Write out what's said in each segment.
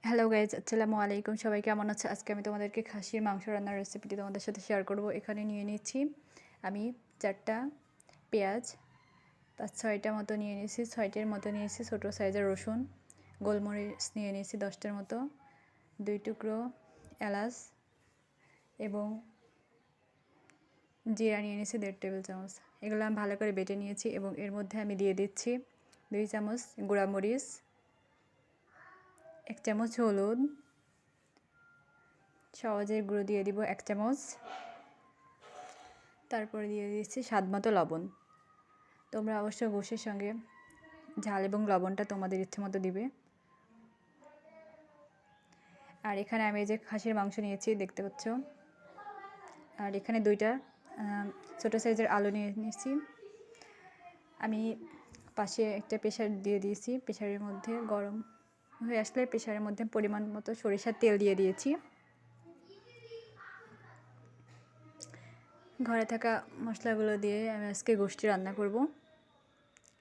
Hello guys, আসসালামু আলাইকুম। সবাই কেমন আছে? আজকে আমি তোমাদেরকে খাসির মাংস রান্নার রেসিপিটি তোমাদের সাথে শেয়ার করব। এখানে নিয়ে নিচ্ছি আমি 4টা পেঁয়াজ, 5-6টা মতো নিয়ে নিয়েছি, 6টির মতো নিয়েছি ছোটো সাইজের রসুন, গোলমরিচ নিয়ে নিয়েছি 10টার মতো, 2 টুকরো এলাচ এবং জিরা নিয়ে নিয়েছি 1.5 টেবিল চামচ। এগুলো আমি ভালো করে বেটে নিয়েছি এবং এর মধ্যে আমি দিয়ে দিচ্ছি 2 চামচ গুঁড়ামরিচ, 1 চামচ হলুদ, সহজের গুঁড়ো দিয়ে দিব 1 চামচ, তারপরে দিয়ে দিচ্ছি স্বাদ মতো লবণ। তোমরা অবশ্য গোশের সঙ্গে ঝাল এবং লবণটা তোমাদের ইচ্ছে মতো দিবে। আর এখানে আমি যে খাসির মাংস নিয়েছি দেখতে পাচ্ছ, আর এখানে 2টা ছোটো সাইজের আলু নিয়ে নিয়েছি। আমি পাশে একটা প্রেসার দিয়ে দিয়েছি, প্রেসারের মধ্যে গরম হয়ে আসলে প্রেসারের মধ্যে পরিমাণ মতো সরিষার তেল দিয়ে দিয়েছি। ঘরে থাকা মশলাগুলো দিয়ে আমি আজকে গোশটি রান্না করব।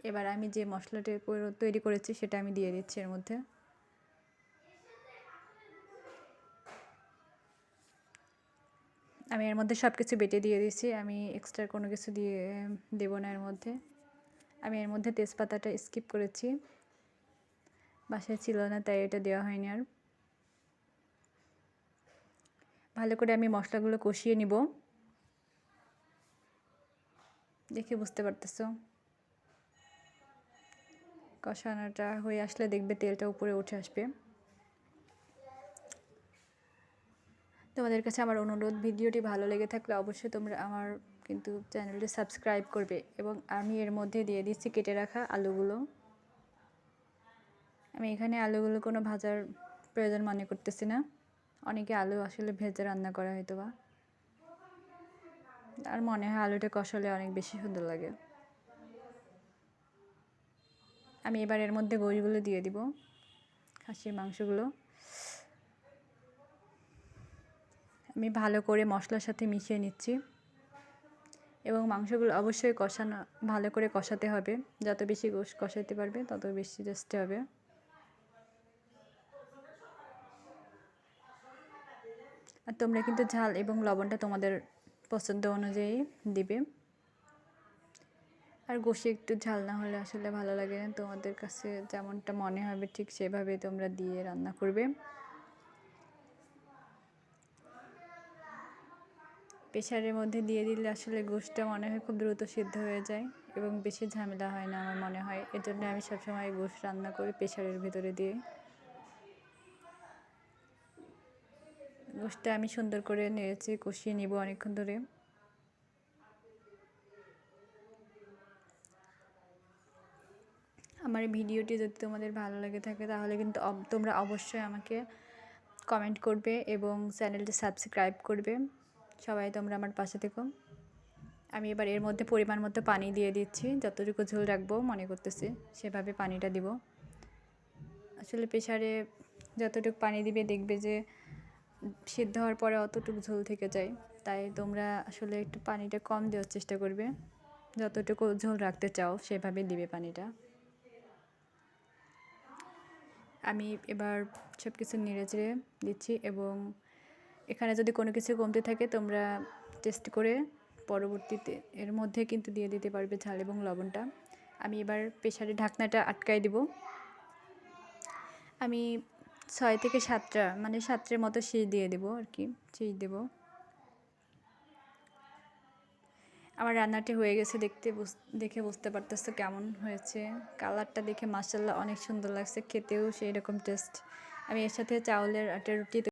এবার আমি যে মশলাটি তৈরি করেছি সেটা আমি দিয়ে দিচ্ছি এর মধ্যে। আমি এর মধ্যে সব কিছু বেটে দিয়ে দিয়েছি, আমি এক্সট্রা কোনো কিছু দিয়ে দেব না এর মধ্যে। আমি এর মধ্যে তেজপাতাটা স্কিপ করেছি, বাসায় ছিল না তাই এটা দেওয়া হয়নি। আর ভালো করে আমি মশলাগুলো কষিয়ে নিব। দেখে বুঝতে পারতেছো, কষানোটা হয়ে আসলে দেখবে তেলটা উপরে উঠে আসবে। তোমাদের কাছে আমার অনুরোধ, ভিডিওটি ভালো লেগে থাকলে অবশ্যই তোমরা আমার কিন্তু চ্যানেলটি সাবস্ক্রাইব করবে। এবং আমি এর মধ্যে দিয়ে দিচ্ছি কেটে রাখা আলুগুলো। আমি এখানে আলুগুলো কোনো ভাজার প্রয়োজন মনে করতেছি না, অনেকে আলু আসলে ভেজে রান্না করা হয়তো বা, আর মনে হয় আলুটা কষালে অনেক বেশি সুন্দর লাগে। আমি এবার এর মধ্যে গোশগুলো দিয়ে দিব, খাসির মাংসগুলো। আমি ভালো করে মশলার সাথে মিশিয়ে নিচ্ছি এবং মাংসগুলো অবশ্যই কষানো, ভালো করে কষাতে হবে। যত বেশি গোশ কষাতে পারবে তত বেশি টেস্টি হবে। আর তোমরা কিন্তু ঝাল এবং লবণটা তোমাদের পছন্দ অনুযায়ী দিবে। আর গোশে একটু ঝাল না হলে আসলে ভালো লাগে না, তোমাদের কাছে যেমনটা মনে হবে ঠিক সেভাবে তোমরা দিয়ে রান্না করবে। প্রেসারের মধ্যে দিয়ে দিলে আসলে গোশটা মনে হয় খুব দ্রুত সিদ্ধ হয়ে যায় এবং বেশি ঝামেলা হয় না আমার মনে হয়। এর জন্য আমি সবসময় গোশ রান্না করি প্রেসারের ভিতরে দিয়ে। গোশটা আমি সুন্দর করে নেড়েছি কষিয়ে নিব অনেকক্ষণ ধরে। আমার এই ভিডিওটি যদি তোমাদের ভালো লেগে থাকে তাহলে কিন্তু তোমরা অবশ্যই আমাকে কমেন্ট করবে এবং চ্যানেলটি সাবস্ক্রাইব করবে। সবাই তোমরা আমার পাশে থেকো। আমি এবার এর মধ্যে পরিমাণ মতো পানি দিয়ে দিচ্ছি, যতটুকু ঝোল রাখবো মনে করতেছি সেভাবে পানিটা দিব। আসলে প্রেসারে যতটুকু পানি দিবে দেখবে যে সিদ্ধ হওয়ার পরে অতটুকু ঝোল থেকে যায়, তাই তোমরা আসলে একটু পানিটা কম দেওয়ার চেষ্টা করবে। যতটুকু ঝোল রাখতে চাও সেভাবে দিবে পানিটা। আমি এবার সব কিছু নেড়ে চেড়ে দিচ্ছি এবং এখানে যদি কোনো কিছু কমতে থাকে তোমরা টেস্ট করে পরবর্তীতে এর মধ্যে কিন্তু দিয়ে দিতে পারবে ঝাল এবং লবণটা। আমি এবার প্রেসারের ঢাকনাটা আটকাই দিব। আমি 6 থেকে 7টা মানে 7টার মতো সিজ দিয়ে দেবো আর কি, সিজ দেবো। আমার রান্নাটি হয়ে গেছে, দেখে বুঝতে পারতেছো কেমন হয়েছে। কালারটা দেখে মাশাআল্লাহ অনেক সুন্দর লাগছে, খেতেও সেই রকম টেস্ট। আমি এর সাথে চাউলের আটার রুটি